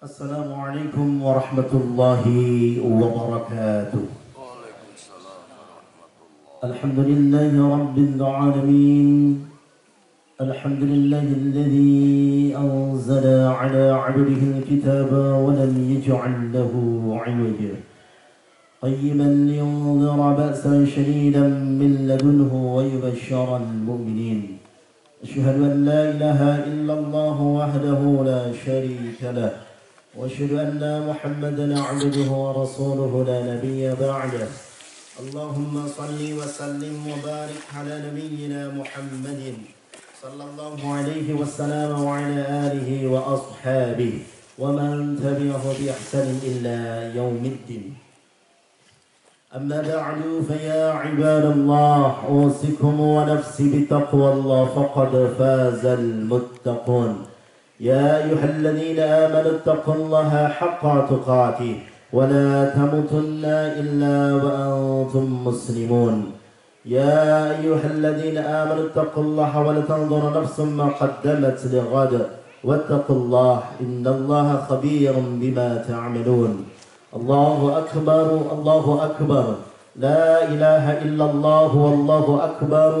Assalamualaikum warahmatullahi wabarakatuh. Alhamdulillahi rabbil alamin. Alhamdulillahi alladhi anzala ala 'abdihi al-kitaba wa lam yaj'al lahu 'iwaja. Qayyiman liyunzira ba'san shadidan min ladunhu wa yubashshira al-mu'minin. Asyhadu an la ilaha illallah wahdahu la sharika lah. واشهد ان محمدا عبده ورسوله لا نبي بعده اللهم صل وسلم وبارك على نبينا محمد صلى الله عليه وسلم وعلى اله واصحابه ومن تبعه باحسان الى يوم الدين. اما بعد فيا عباد الله اوصيكم ونفسي بتقوى الله فقد فاز المتقون. يا أيها الذين آمنوا اتقوا الله حق تقاته ولا تموتن إلا وأنتم مسلمون. يا أيها الذين آمنوا اتقوا الله ولتنظر نفس ما قدمت لغد واتقوا الله إن الله خبير بما تعملون. الله أكبر الله أكبر لا إله إلا الله والله أكبر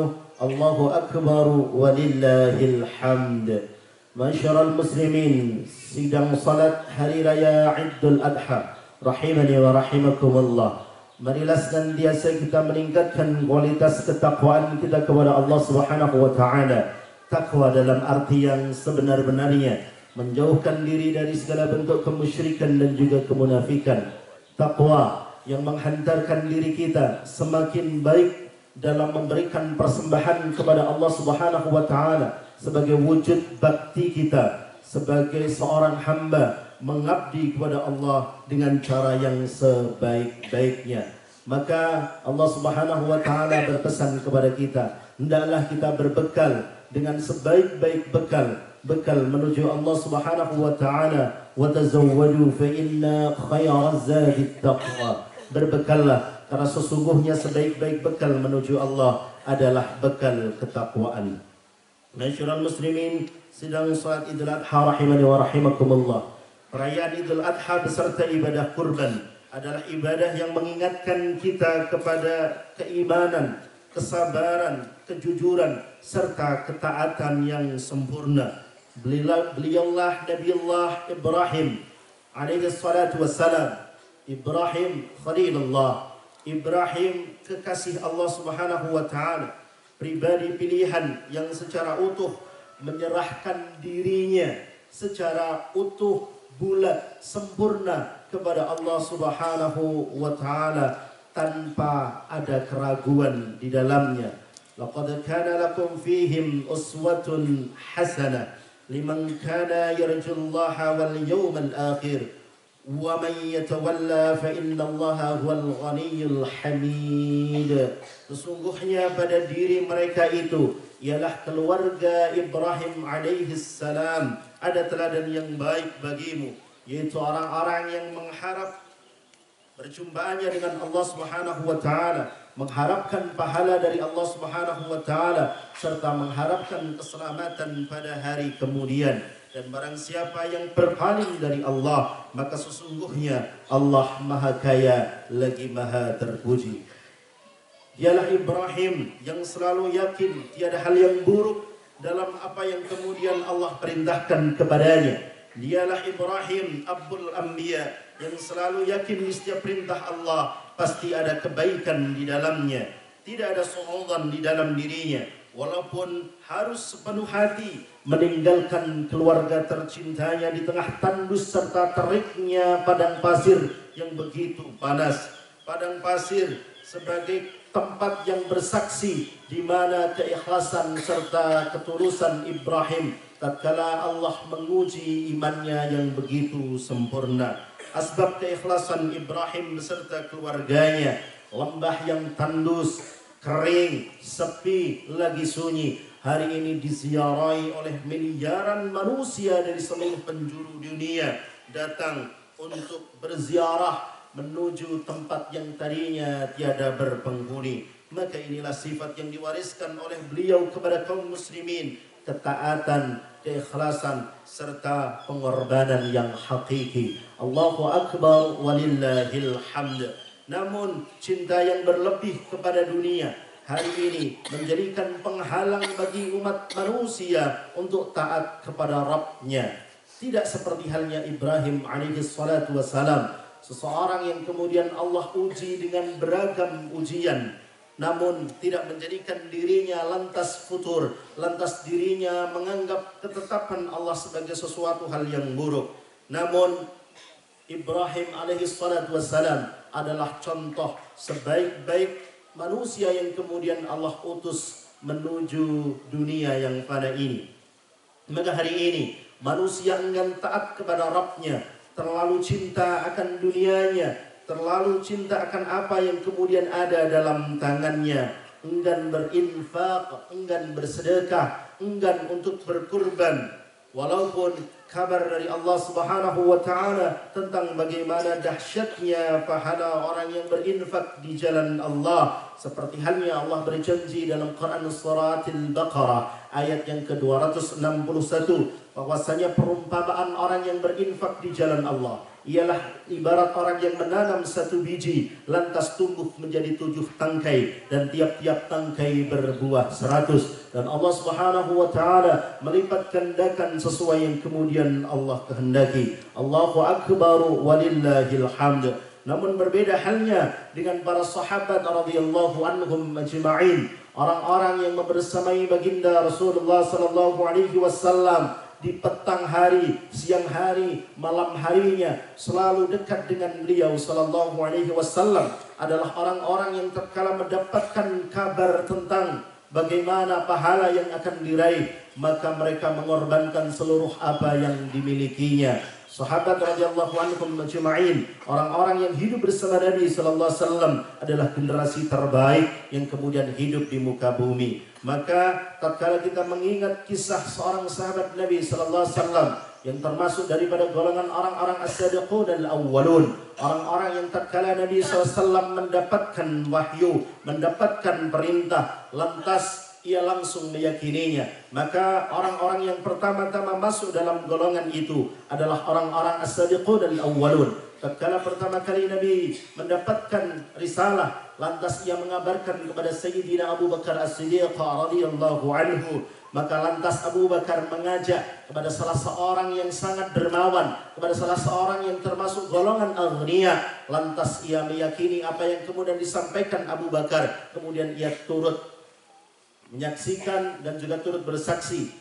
الله أكبر ولله الحمد. Masyarul muslimin, sidang salat hari raya Idul Adha rahimani wa rahimakumullah. Marilah senantiasa kita meningkatkan kualitas ketakwaan kita kepada Allah Subhanahu wa taala. Takwa dalam arti yang sebenar-benarnya, menjauhkan diri dari segala bentuk kemusyrikan dan juga kemunafikan. Takwa yang menghantarkan diri kita semakin baik dalam memberikan persembahan kepada Allah Subhanahu wa taala sebagai wujud bakti kita sebagai seorang hamba mengabdi kepada Allah dengan cara yang sebaik-baiknya. Maka Allah Subhanahu wa taala berpesan kepada kita, hendaklah kita berbekal dengan sebaik-baik bekal menuju Allah Subhanahu wa taala. Wa tazawwadu fa inna khairaz zadi taqwa. Berbekallah karena sesungguhnya sebaik-baik bekal menuju Allah adalah bekal ketakwaan. Masyarul muslimin, sidang salat Idul Adha rahimani wa rahimakumullah. Perayaan Idul Adha beserta ibadah kurban adalah ibadah yang mengingatkan kita kepada keimanan, kesabaran, kejujuran serta ketaatan yang sempurna. Beliaulah Nabiullah Ibrahim alaihi salatu wassalam. Ibrahim Khalilullah, Ibrahim kekasih Allah Subhanahu wa taala, pribadi pilihan yang secara utuh menyerahkan dirinya secara utuh, bulat, sempurna kepada Allah Subhanahu wa taala tanpa ada keraguan di dalamnya. Laqad kana lakum fihim uswatun hasanah liman kana yarjullaha wal yawmal akhir wa man yatawalla fa innallaha huwal ghaniyyul hamid. Sesungguhnya pada diri mereka itu ialah keluarga Ibrahim alaihi salam ada teladan yang baik bagimu, yaitu orang-orang yang mengharap perjumpaannya dengan Allah Subhanahu wa taala, mengharapkan pahala dari Allah Subhanahu wa taala serta mengharapkan keselamatan pada hari kemudian. Dan barang siapa yang berpaling dari Allah, maka sesungguhnya Allah Maha Kaya lagi Maha Terpuji. Dialah Ibrahim yang selalu yakin tiada hal yang buruk dalam apa yang kemudian Allah perintahkan kepadanya. Dialah Ibrahim Abul Anbiya yang selalu yakin di setiap perintah Allah pasti ada kebaikan di dalamnya. Tidak ada su'udzan di dalam dirinya, walaupun harus sepenuh hati meninggalkan keluarga tercintanya di tengah tandus serta teriknya padang pasir yang begitu panas. Padang pasir sebagai tempat yang bersaksi di mana keikhlasan serta ketulusan Ibrahim tatkala Allah menguji imannya yang begitu sempurna. Asbab keikhlasan Ibrahim beserta keluarganya, lembah yang tandus, kering, sepi, lagi sunyi, hari ini diziarahi oleh miliaran manusia dari seluruh penjuru dunia datang untuk berziarah menuju tempat yang tadinya tiada berpenghuni. Maka inilah sifat yang diwariskan oleh beliau kepada kaum muslimin, ketaatan keikhlasan serta pengorbanan yang hakiki. Allahu Akbar walillahil hamd. Namun cinta yang berlebih kepada dunia hari ini menjadikan penghalang bagi umat manusia untuk taat kepada Rabb-Nya. Tidak seperti halnya Ibrahim alaihi salatu wassalam, seseorang yang kemudian Allah uji dengan beragam ujian, namun tidak menjadikan dirinya lantas futur, lantas dirinya menganggap ketetapan Allah sebagai sesuatu hal yang buruk. Namun Ibrahim alaihi salatu wassalam adalah contoh sebaik-baik manusia yang kemudian Allah utus menuju dunia yang fana ini. Maka hari ini manusia enggan taat kepada Rabb-Nya, terlalu cinta akan dunianya, terlalu cinta akan apa yang kemudian ada dalam tangannya, enggan berinfak, enggan bersedekah, enggan untuk berkurban. Walaupun kabar dari Allah Subhanahu wa taala tentang bagaimana dahsyatnya pahala orang yang berinfak di jalan Allah, seperti halnya Allah berjanji dalam Quran Surah Al-Baqarah ayat yang ke-261 bahwasanya perumpamaan orang yang berinfak di jalan Allah ialah ibarat orang yang menanam satu biji lantas tumbuh menjadi 7 tangkai dan tiap-tiap tangkai berbuah 100, dan Allah Subhanahu wa taala melipat gandakan sesuai yang kemudian Allah kehendaki. Allahu Akbar walillahil hamd. Namun berbeda halnya dengan para sahabat radhiyallahu anhum ajma'in, orang-orang yang membersamai baginda Rasulullah sallallahu alaihi wasallam di petang hari, siang hari, malam harinya selalu dekat dengan beliau sallallahu alaihi wasallam, adalah orang-orang yang tatkala mendapatkan kabar tentang bagaimana pahala yang akan diraih, maka mereka mengorbankan seluruh apa yang dimilikinya. Sahabat radhiyallahu anhum ajma'in, orang-orang yang hidup bersama Nabi sallallahu alaihi wasallam adalah generasi terbaik yang kemudian hidup di muka bumi. Maka tatkala kita mengingat kisah seorang sahabat Nabi sallallahu alaihi wasallam yang termasuk daripada golongan orang-orang as-sadiqun al-awwalun, orang-orang yang tatkala Nabi SAW mendapatkan wahyu, mendapatkan perintah, lantas ia langsung meyakininya, maka orang-orang yang pertama-tama masuk dalam golongan itu adalah orang-orang as-sadiqun al-awwalun. Tatkala pertama kali Nabi mendapatkan risalah, lantas ia mengabarkan kepada Sayyidina Abu Bakar As-Siddiq radhiyallahu anhu, maka lantas Abu Bakar mengajak kepada salah seorang yang sangat dermawan, kepada salah seorang yang termasuk golongan aghnia, lantas ia meyakini apa yang kemudian disampaikan Abu Bakar, kemudian ia turut menyaksikan dan juga turut bersaksi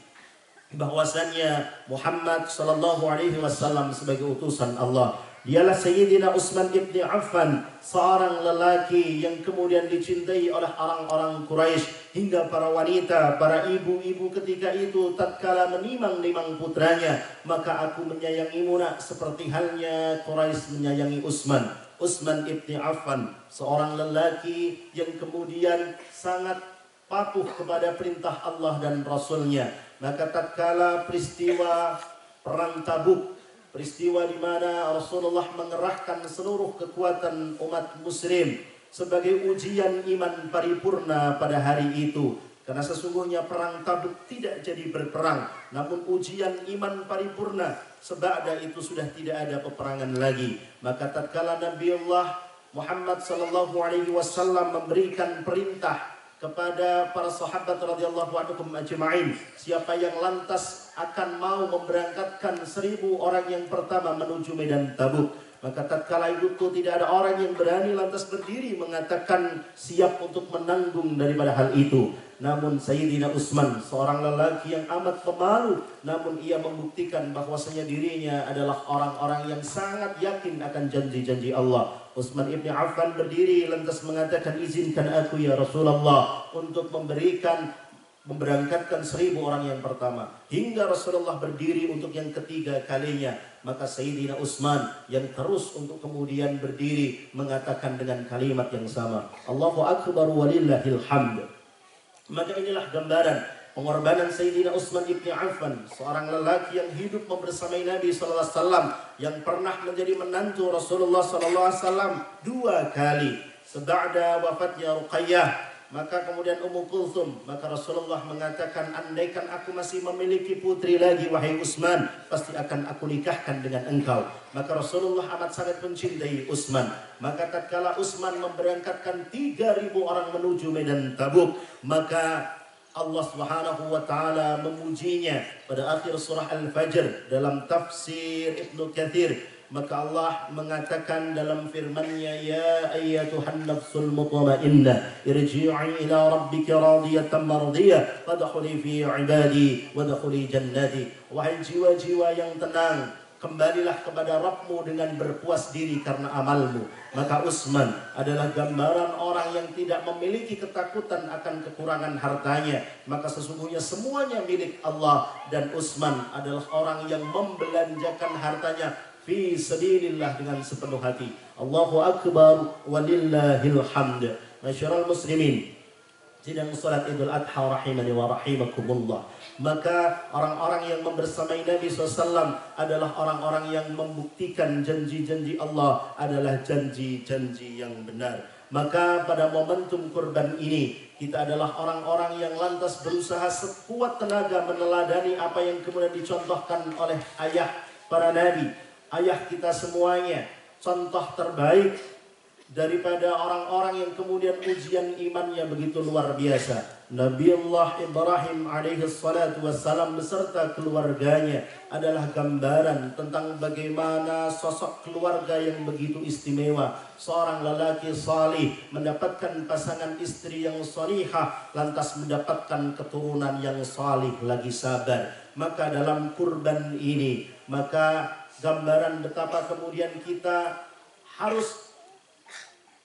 bahwasannya Muhammad sallallahu alaihi wasallam sebagai utusan Allah. Dialah Sayyidina Utsman ibn Affan, seorang lelaki yang kemudian dicintai oleh orang-orang Quraisy hingga para wanita, para ibu-ibu ketika itu tatkala menimang-nimang putranya, maka aku menyayangimu nak seperti halnya Quraisy menyayangi Utsman. Utsman ibn Affan, seorang lelaki yang kemudian sangat patuh kepada perintah Allah dan Rasulnya. Maka tatkala peristiwa perang Tabuk, peristiwa di mana Rasulullah mengerahkan seluruh kekuatan umat muslim sebagai ujian iman paripurna pada hari itu. Karena sesungguhnya perang Tabuk tidak jadi berperang, namun ujian iman paripurna. Sebada itu sudah tidak ada peperangan lagi. Maka tatkala Nabiullah Muhammad sallallahu alaihi wasallam memberikan perintah kepada para sahabat radhiyallahu anhum ajma'in, siapa yang lantas akan mau memberangkatkan 1000 orang yang pertama menuju medan Tabuk, maka tatkala itu tidak ada orang yang berani lantas berdiri mengatakan siap untuk menanggung daripada hal itu. Namun Sayyidina Utsman, seorang lelaki yang amat pemalu, namun ia membuktikan bahwasanya dirinya adalah orang-orang yang sangat yakin akan janji-janji Allah. Utsman ibn Affan berdiri lantas mengatakan, izinkan aku ya Rasulullah untuk memberangkatkan 1000 orang yang pertama. Hingga Rasulullah berdiri untuk yang ketiga kalinya, maka Sayyidina Utsman yang terus untuk kemudian berdiri mengatakan dengan kalimat yang sama, Allahu Akbar walillahil hamd. Maka inilah gambaran pengorbanan Sayyidina Utsman ibn Affan, seorang lelaki yang hidup membersamai Nabi sallallahu alaihi wasallam, yang pernah menjadi menantu Rasulullah sallallahu alaihi wasallam 2 kali. Seba'da wafatnya Ruqayyah, Maka kemudian Ummu Kulthum, maka Rasulullah mengatakan, andaikan aku masih memiliki putri lagi wahai Utsman, pasti akan aku nikahkan dengan engkau. Maka Rasulullah amat sangat mencintai Utsman. Maka tatkala Utsman memberangkatkan 3.000 orang menuju medan Tabuk, maka Allah Subhanahu wa taala memujinya pada akhir surah Al-Fajr dalam tafsir Ibnu Katsir. Maka Allah mengatakan dalam firman-Nya, ya ayyatuhan nafsul mutmainnah irji'i ila rabbika radiyatan mardiyah fadkhuli fi ibadi wadkhuli jannati. Wahai jiwa-jiwa yang tenang, kembalilah kepada Rabbmu dengan berpuas diri karena amalmu. Maka Utsman adalah gambaran orang yang tidak memiliki ketakutan akan kekurangan hartanya. Maka sesungguhnya semuanya milik Allah, dan Utsman adalah orang yang membelanjakan hartanya fi sabilillah dengan sepenuh hati. Allahu akbar walillahil hamd. Masyarul muslimin, sidang salat Idul Adha rahimani wa rahimakumullah. Maka orang-orang yang membersamai Nabi SAW adalah orang-orang yang membuktikan janji-janji Allah adalah janji-janji yang benar. Maka pada momentum kurban ini, kita adalah orang-orang yang lantas berusaha sekuat tenaga meneladani apa yang kemudian dicontohkan oleh ayah para nabi, ayah kita semuanya, contoh terbaik daripada orang-orang yang kemudian ujian imannya begitu luar biasa. Nabiullah Ibrahim alaihi salatu wassalam beserta keluarganya adalah gambaran tentang bagaimana sosok keluarga yang begitu istimewa. Seorang lelaki salih mendapatkan pasangan istri yang salihah, lantas mendapatkan keturunan yang salih lagi sabar. Maka dalam kurban ini, maka gambaran betapa kemudian kita harus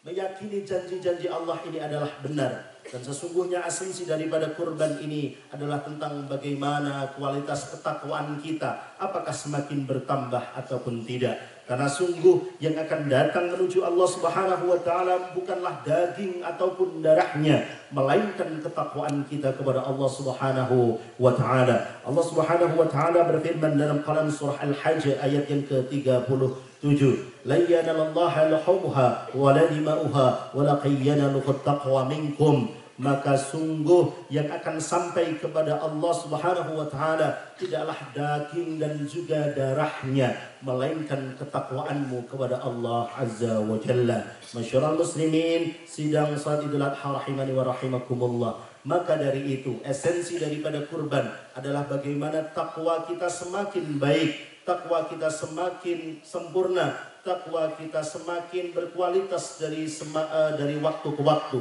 meyakini janji-janji Allah ini adalah benar. Dan sesungguhnya esensi daripada kurban ini adalah tentang bagaimana kualitas ketakwaan kita, apakah semakin bertambah ataupun tidak. Karena sungguh yang akan datang menuju Allah Subhanahu wa taala bukanlah daging ataupun darahnya, melainkan ketakwaan kita kepada Allah Subhanahu wa taala. Allah Subhanahu wa taala berfirman dalam Quran surah Al-Hajj ayat yang ke-37, la yanalallaha luhumha wala dima'uha walakin yanaluhu taqwa minkum. Maka sungguh yang akan sampai kepada Allah Subhanahu wa taala tidaklah daging dan juga darahnya, melainkan ketakwaanmu kepada Allah Azza wa Jalla. Masyarul muslimin, sidang salat Idul Adha rahimani wa rahimakumullah. Maka dari itu, esensi daripada kurban adalah bagaimana takwa kita semakin baik, takwa kita semakin sempurna, takwa kita semakin berkualitas dari waktu ke waktu.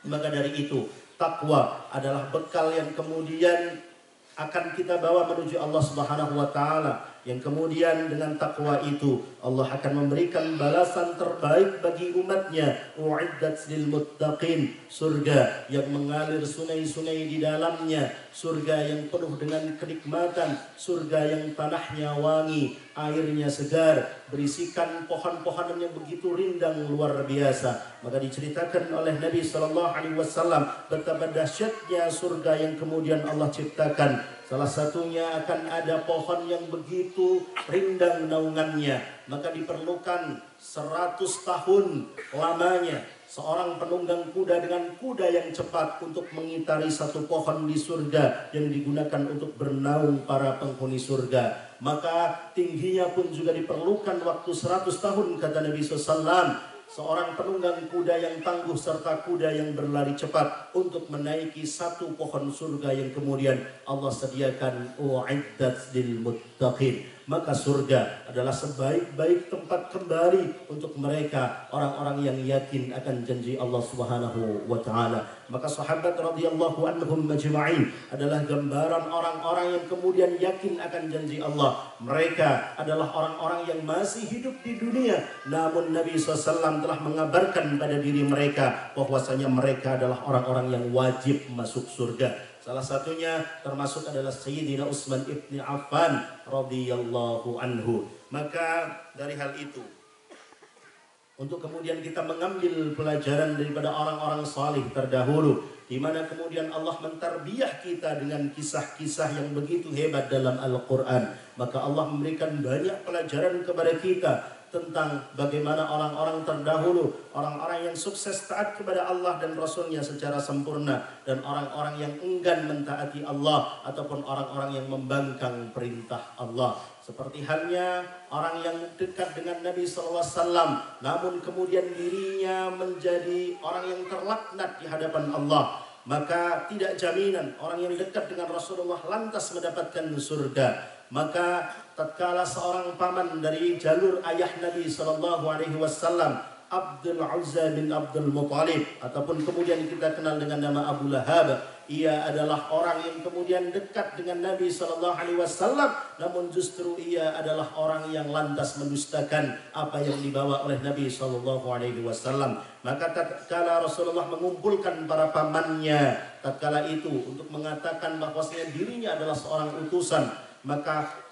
Maka dari itu, takwa adalah bekal yang kemudian akan kita bawa menuju Allah Subhanahu wa taala, yang kemudian dengan takwa itu Allah akan memberikan balasan terbaik bagi umatnya. U'iddat lil muttaqin, surga yang mengalir sungai-sungai di dalamnya, surga yang penuh dengan kenikmatan, surga yang tanahnya wangi, airnya segar, berisikan pohon-pohonan yang begitu rindang luar biasa. Maka diceritakan oleh Nabi SAW betapa dahsyatnya surga yang kemudian Allah ciptakan. Salah satunya akan ada pohon yang begitu rindang naungannya. Maka diperlukan 100 tahun lamanya seorang penunggang kuda dengan kuda yang cepat untuk mengitari satu pohon di surga yang digunakan untuk bernaung para penghuni surga. Maka tingginya pun juga diperlukan waktu 100 tahun, kata Nabi SAW. Seorang penunggang kuda yang tangguh serta kuda yang berlari cepat untuk menaiki satu pohon surga yang kemudian Allah sediakan. U'iddat lil muttaqin. Maka surga adalah sebaik-baik tempat kembali untuk mereka, orang-orang yang yakin akan janji Allah Subhanahu wa taala. Maka sahabat radhiyallahu anhum majma'in adalah gambaran orang-orang yang kemudian yakin akan janji Allah. Mereka adalah orang-orang yang masih hidup di dunia, namun Nabi SAW telah mengabarkan pada diri mereka bahwasanya mereka adalah orang-orang yang wajib masuk surga. Salah satunya termasuk adalah Sayyidina Utsman ibn Affan radhiyallahu anhu. Maka dari hal itu, untuk kemudian kita mengambil pelajaran daripada orang-orang salih terdahulu, di mana kemudian Allah mentarbiyah kita dengan kisah-kisah yang begitu hebat dalam Al-Quran. Maka Allah memberikan banyak pelajaran kepada kita tentang bagaimana orang-orang terdahulu, orang-orang yang sukses taat kepada Allah dan Rasulnya secara sempurna, dan orang-orang yang enggan mentaati Allah ataupun orang-orang yang membangkang perintah Allah. Seperti halnya orang yang dekat dengan Nabi SAW, namun kemudian dirinya menjadi orang yang terlaknat di hadapan Allah, maka tidak jaminan orang yang dekat dengan Rasulullah lantas mendapatkan surga. Maka tatkala seorang paman dari jalur ayah Nabi SAW, Abdul Uzza bin Abdul Muttalib, ataupun kemudian kita kenal dengan nama Abu Lahab, ia adalah orang yang kemudian dekat dengan Nabi SAW, namun justru ia adalah orang yang lantas mendustakan apa yang dibawa oleh Nabi SAW. Maka tatkala Rasulullah mengumpulkan para pamannya tatkala itu untuk mengatakan bahwasanya dirinya adalah seorang utusan, maka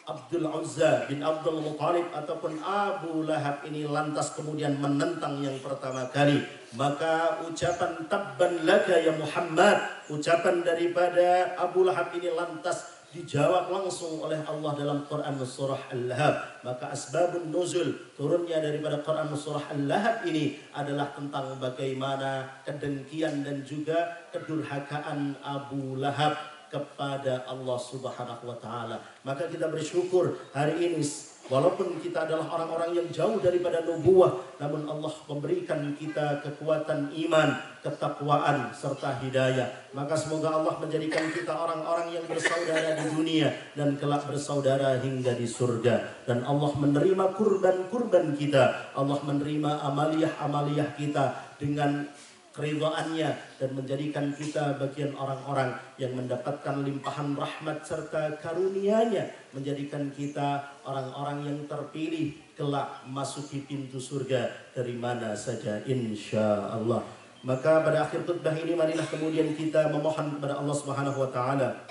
Abdul Uzza bin Abdul Muttalib ataupun Abu Lahab ini lantas kemudian menentang yang pertama kali. Maka ucapan tabban laka ya Muhammad, ucapan daripada Abu Lahab ini lantas dijawab langsung oleh Allah dalam Quran surah Al-Lahab. Maka asbabun nuzul turunnya daripada Quran surah Al-Lahab ini adalah tentang bagaimana kedengkian dan juga kedurhakaan Abu Lahab kepada Allah Subhanahu wa taala. Maka kita bersyukur hari ini walaupun kita adalah orang-orang yang jauh daripada nubuwah, namun Allah memberikan kita kekuatan iman, ketakwaan serta hidayah. Maka semoga Allah menjadikan kita orang-orang yang bersaudara di dunia dan kelak bersaudara hingga di surga. Dan Allah menerima kurban-kurban kita, Allah menerima amaliyah-amaliyah kita dengan keridhaannya dan menjadikan kita bagian orang-orang yang mendapatkan limpahan rahmat serta karunia-Nya, menjadikan kita orang-orang yang terpilih kelak masuki pintu surga dari mana saja insya Allah. Maka pada akhir khutbah ini marilah kemudian kita memohon kepada Allah Subhanahu wa taala,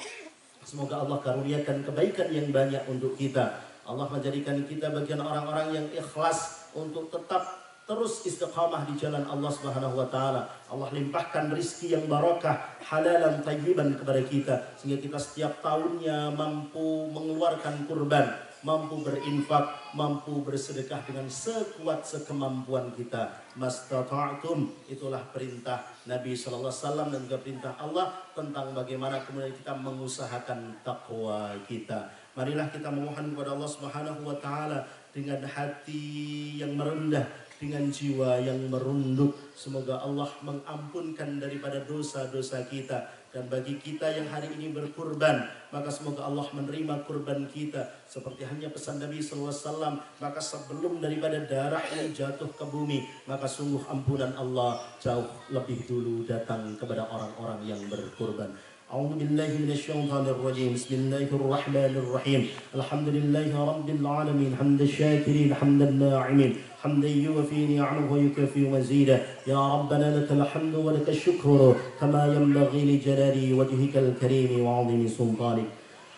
semoga Allah karuniakan kebaikan yang banyak untuk kita. Allah menjadikan kita bagian orang-orang yang ikhlas untuk tetap terus istiqamah di jalan Allah Subhanahu wa taala. Allah limpahkan rizki yang barakah, halalan tayyiban kepada kita, sehingga kita setiap tahunnya mampu mengeluarkan kurban, mampu berinfak, mampu bersedekah dengan sekuat sekemampuan kita. Mastata'tum, itulah perintah Nabi sallallahu alaihi wasallam dan juga perintah Allah tentang bagaimana kemudian kita mengusahakan takwa kita. Marilah kita memohon kepada Allah Subhanahu wa taala dengan hati yang merendah, dengan jiwa yang merunduk. Semoga Allah mengampunkan daripada dosa-dosa kita. Dan bagi kita yang hari ini berkurban, maka semoga Allah menerima kurban kita. Seperti hanya pesan Nabi SAW, maka sebelum daripada darah yang jatuh ke bumi, maka sungguh ampunan Allah jauh lebih dulu datang kepada orang-orang yang berkurban. أعوذ بالله من الشيطان الرجيم بسم الله الرحمن الرحيم الحمد لله رب العالمين حمد الشاكرين حمد الناعمين حمدا يوفي نعمه ويكفي مزيدا يا ربنا لك الحمد ولك الشكر كما ينبغي لجلال وجهك الكريم وعظيم سلطانك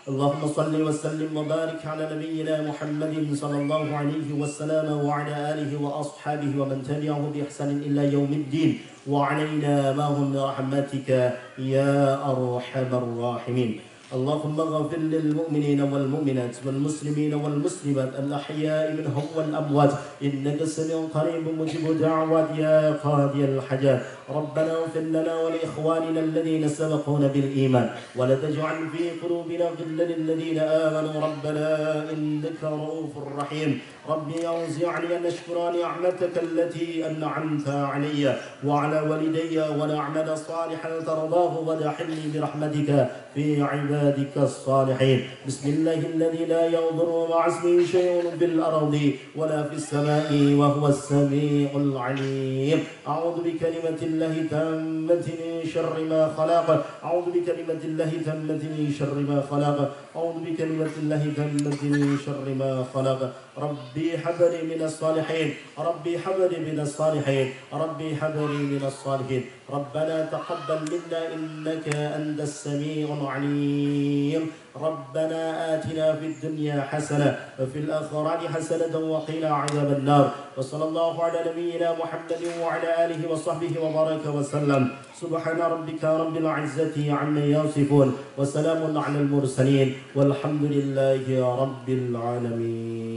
اللهم صل وسلم وبارك على نبينا محمد صلى الله عليه وسلم وعلى آله وأصحابه ومن تبعه بإحسان إلى يوم الدين وعلينا معهم برحمتك يا أرحم الراحمين. اللهم اغفر للمؤمنين والمؤمنات والمسلمين والمسلمات الأحياء منهم والأموات إنك سميع قريب مجيب دعوات يا قاضي الحاجات. ربنا اغفر لنا ولإخواننا الذين سبقونا بالإيمان ولا تجعل في قلوبنا غلا للذين آمنوا ربنا إنك رؤوف رحيم. ربي أوزعني أن أشكر نعمتك التي أنعمت علي وعلى والدي ونعمل صالحا ترضاه ودخلني برحمتك في عبادك الصالحين. بسم الله الذي لا يضر مع اسمه شيء في الأرض ولا في السماء وهو السميع العليم. أعوذ بكلمة الله تامة من شر ما خلق. أعوذ بكلمة الله تامة من شر ما خلق. أعوذ بكلمة الله تامة من شر ما خلق. ربي هب لي من الصالحين. ربي هب لي من الصالحين. ربي هب لي من الصالحين. ربنا تقبل منا إنك أنت السميع العليم. ربنا آتنا في الدنيا حسنة وفي الآخرة حسنة وقنا عذاب النار. وصلى الله على نبينا محمد وعلى آله وصحبه وبارك وسلم. سبحان ربك رب العزة عما يصفون وسلام على المرسلين والحمد لله رب العالمين.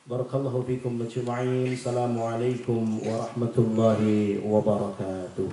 Barakallahu fikum majma'in. Assalamualaikum warahmatullahi wabarakatuh.